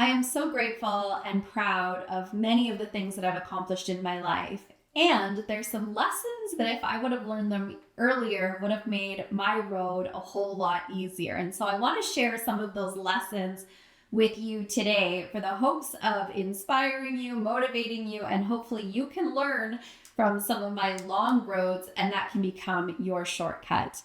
I am so grateful and proud of many of the things that I've accomplished in my life. And there's some lessons that if I would have learned them earlier would have made my road a whole lot easier. And so I want to share some of those lessons with you today for the hopes of inspiring you, motivating you, and hopefully you can learn from some of my long roads and that can become your shortcut.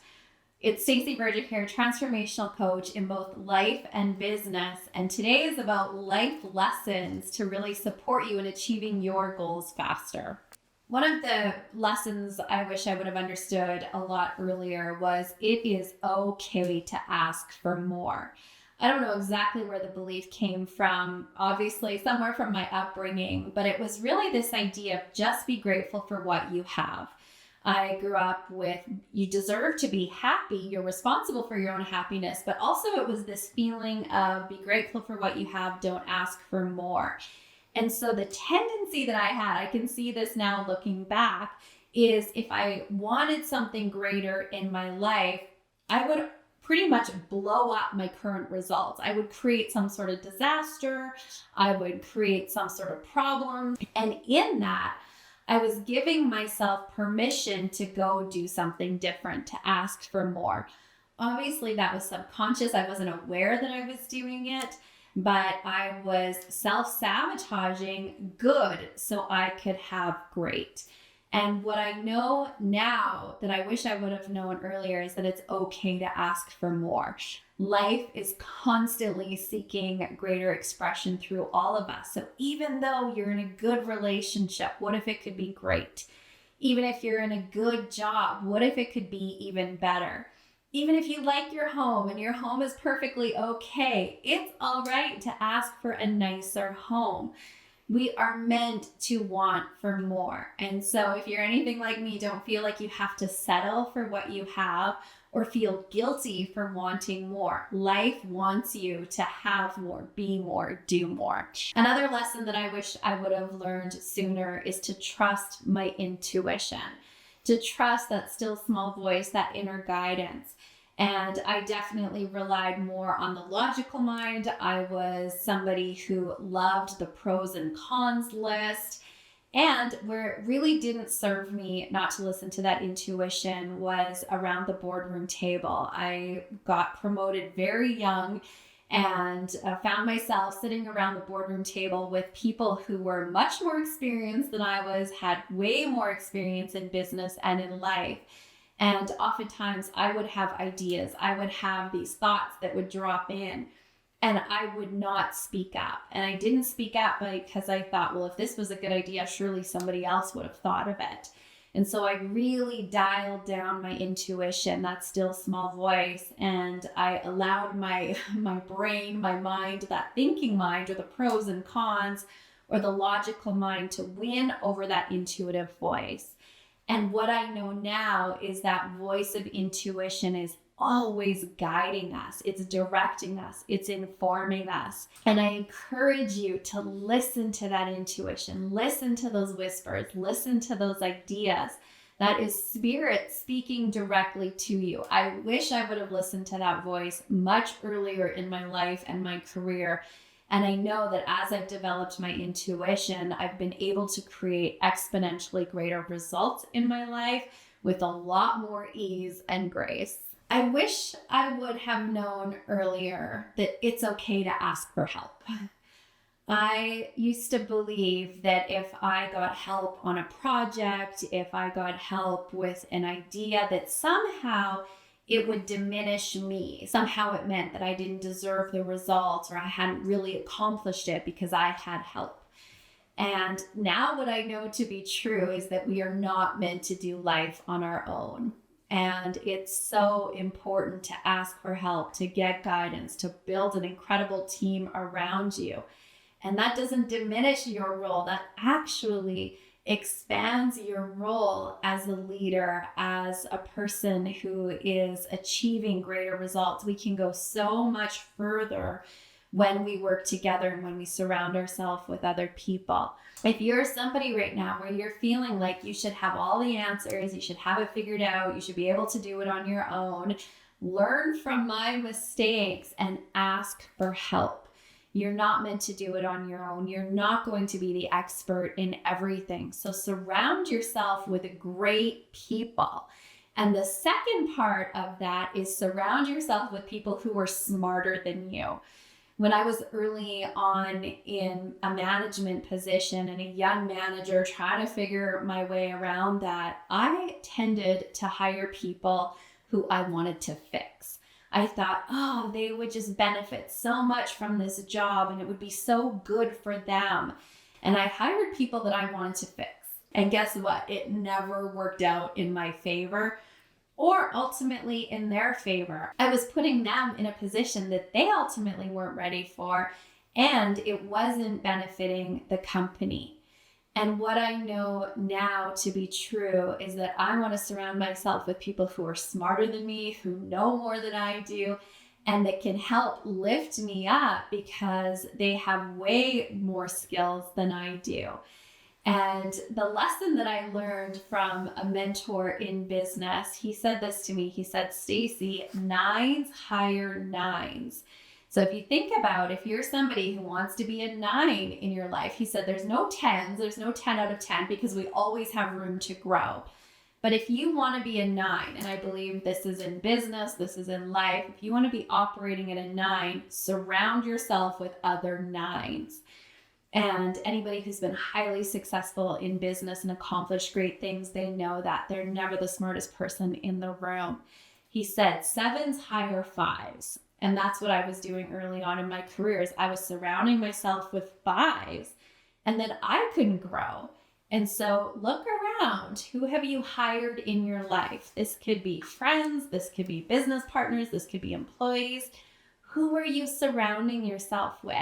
It's Stacey, Berger here, transformational coach in both life and business. And today is about life lessons to really support you in achieving your goals faster. One of the lessons I wish I would have understood a lot earlier was it is okay to ask for more. I don't know exactly where the belief came from, obviously somewhere from my upbringing, but it was really this idea of just be grateful for what you have. I grew up with, you deserve to be happy, you're responsible for your own happiness, but also it was this feeling of be grateful for what you have, don't ask for more. And so the tendency that I had, I can see this now looking back, is if I wanted something greater in my life, I would pretty much blow up my current results. I would create some sort of disaster. I would create some sort of problem. And in that, I was giving myself permission to go do something different, to ask for more. Obviously, that was subconscious. I wasn't aware that I was doing it, but I was self-sabotaging good so I could have great. And what I know now that I wish I would have known earlier is that it's okay to ask for more. Life is constantly seeking greater expression through all of us. So even though you're in a good relationship, what if it could be great? Even if you're in a good job, what if it could be even better? Even if you like your home and your home is perfectly okay, it's all right to ask for a nicer home. We are meant to want for more. And so if you're anything like me, don't feel like you have to settle for what you have or feel guilty for wanting more. Life wants you to have more, be more, do more. Another lesson that I wish I would have learned sooner is to trust my intuition, to trust that still small voice, that inner guidance. And I definitely relied more on the logical mind. I was somebody who loved the pros and cons list. And where it really didn't serve me not to listen to that intuition was around the boardroom table. I got promoted very young and found myself sitting around the boardroom table with people who were much more experienced than I was, had way more experience in business and in life. And oftentimes I would have ideas. I would have these thoughts that would drop in and I would not speak up. And I didn't speak up because I thought, well, if this was a good idea, surely somebody else would have thought of it. And so I really dialed down my intuition, that still small voice, and I allowed my brain, my mind, that thinking mind, or the pros and cons, or the logical mind to win over that intuitive voice. And what I know now is that voice of intuition is always guiding us. It's directing us. It's informing us. And I encourage you to listen to that intuition. Listen to those whispers. Listen to those ideas. That is spirit speaking directly to you. I wish I would have listened to that voice much earlier in my life and my career. And I know that as I've developed my intuition, I've been able to create exponentially greater results in my life with a lot more ease and grace. I wish I would have known earlier that it's okay to ask for help. I used to believe that if I got help on a project, if I got help with an idea, that somehow it would diminish me. Somehow it meant that I didn't deserve the results or I hadn't really accomplished it because I had help. And now what I know to be true is that we are not meant to do life on our own. And it's so important to ask for help, to get guidance, to build an incredible team around you. And that doesn't diminish your role. That actually expands your role as a leader, as a person who is achieving greater results. We can go so much further when we work together and when we surround ourselves with other people. If you're somebody right now where you're feeling like you should have all the answers, you should have it figured out, you should be able to do it on your own, learn from my mistakes and ask for help. You're not meant to do it on your own. You're not going to be the expert in everything. So surround yourself with great people. And the second part of that is surround yourself with people who are smarter than you. When I was early on in a management position and a young manager trying to figure my way around that, I tended to hire people who I wanted to fix. I thought, oh, they would just benefit so much from this job and it would be so good for them. And I hired people that I wanted to fix. And guess what? It never worked out in my favor or ultimately in their favor. I was putting them in a position that they ultimately weren't ready for, and it wasn't benefiting the company. And what I know now to be true is that I want to surround myself with people who are smarter than me, who know more than I do, and that can help lift me up because they have way more skills than I do. And the lesson that I learned from a mentor in business, he said this to me. He said, Stacey, 9s hire 9s. So if you think about, if you're somebody who wants to be a 9 in your life, he said there's no 10s, there's no 10 out of 10 because we always have room to grow. But if you want to be a 9, and I believe this is in business, this is in life, if you want to be operating at a 9, surround yourself with other 9s. And anybody who's been highly successful in business and accomplished great things, they know that they're never the smartest person in the room. He said 7s hire 5s. And that's what I was doing early on in my career is I was surrounding myself with 5s and then I couldn't grow. And so look around. Who have you hired in your life? This could be friends. This could be business partners. This could be employees. Who are you surrounding yourself with?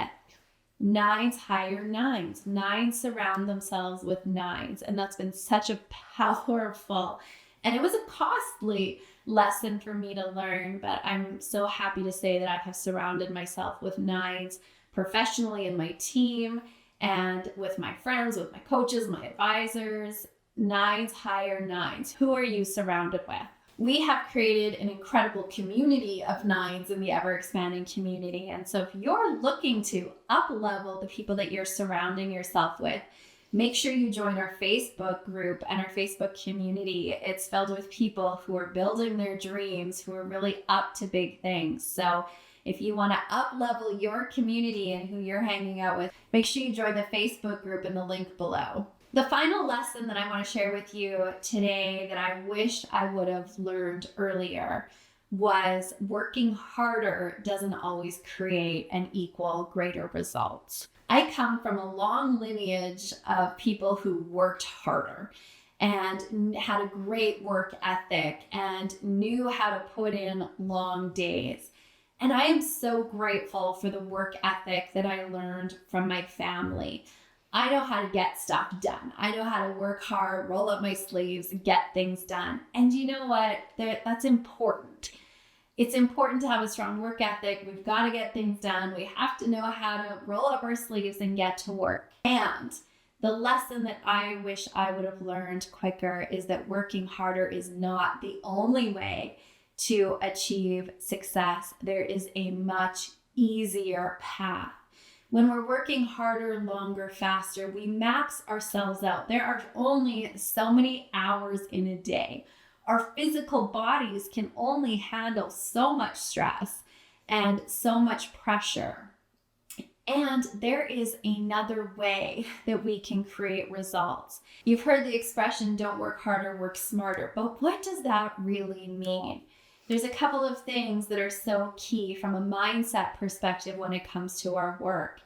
9s hire 9s. 9s surround themselves with 9s. And that's been such a powerful, and it was a costly lesson for me to learn, but I'm so happy to say that I have surrounded myself with 9s professionally in my team and with my friends, with my coaches, my advisors. 9s hire 9s. Who are you surrounded with? We have created an incredible community of 9s in the EverExpanding community. And so if you're looking to up-level the people that you're surrounding yourself with, make sure you join our Facebook group and our Facebook community. It's filled with people who are building their dreams, who are really up to big things. So if you want to up-level your community and who you're hanging out with, make sure you join the Facebook group in the link below. The final lesson that I want to share with you today that I wish I would have learned earlier was working harder doesn't always create and equal greater results. I come from a long lineage of people who worked harder and had a great work ethic and knew how to put in long days. And I am so grateful for the work ethic that I learned from my family. I know how to get stuff done. I know how to work hard, roll up my sleeves, get things done. And you know what? That's important. It's important to have a strong work ethic. We've got to get things done. We have to know how to roll up our sleeves and get to work. And the lesson that I wish I would have learned quicker is that working harder is not the only way to achieve success. There is a much easier path. When we're working harder, longer, faster, we max ourselves out. There are only so many hours in a day. Our physical bodies can only handle so much stress and so much pressure. And there is another way that we can create results. You've heard the expression, don't work harder, work smarter. But what does that really mean? There's a couple of things that are so key from a mindset perspective when it comes to our work.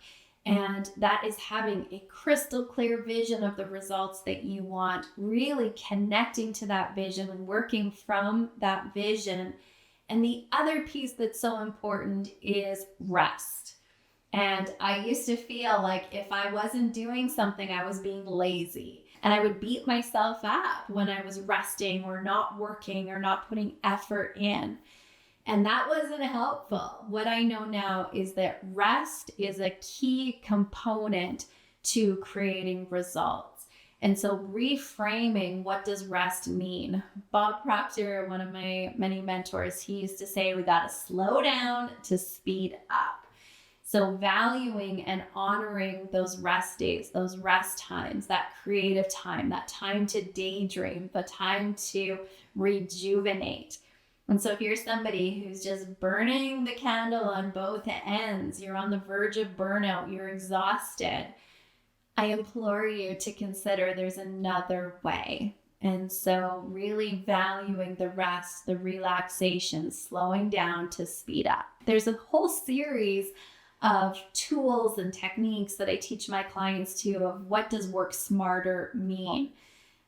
And that is having a crystal clear vision of the results that you want, really connecting to that vision and working from that vision. And the other piece that's so important is rest. And I used to feel like if I wasn't doing something, I was being lazy. And I would beat myself up when I was resting or not working or not putting effort in. And that wasn't helpful. What I know now is that rest is a key component to creating results. And so reframing, what does rest mean? Bob Proctor, one of my many mentors, he used to say, we got to slow down to speed up. So valuing and honoring those rest days, those rest times, that creative time, that time to daydream, the time to rejuvenate. And so if you're somebody who's just burning the candle on both ends, you're on the verge of burnout, you're exhausted, I implore you to consider there's another way. And so really valuing the rest, the relaxation, slowing down to speed up. There's a whole series of tools and techniques that I teach my clients to of what does work smarter mean.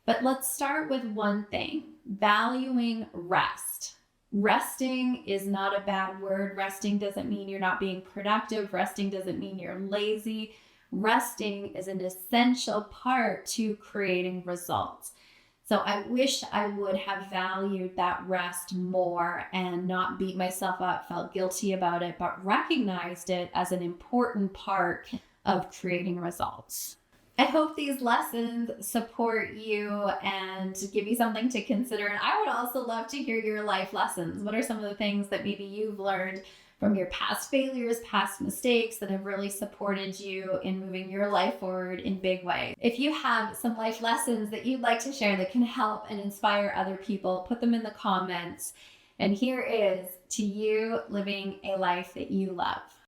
But let's start with one thing, valuing rest. Resting is not a bad word. Resting doesn't mean you're not being productive. Resting doesn't mean you're lazy. Resting is an essential part to creating results. So I wish I would have valued that rest more and not beat myself up, felt guilty about it, but recognized it as an important part of creating results. I hope these lessons support you and give you something to consider. And I would also love to hear your life lessons. What are some of the things that maybe you've learned from your past failures, past mistakes that have really supported you in moving your life forward in big ways? If you have some life lessons that you'd like to share that can help and inspire other people, put them in the comments. And here is to you living a life that you love.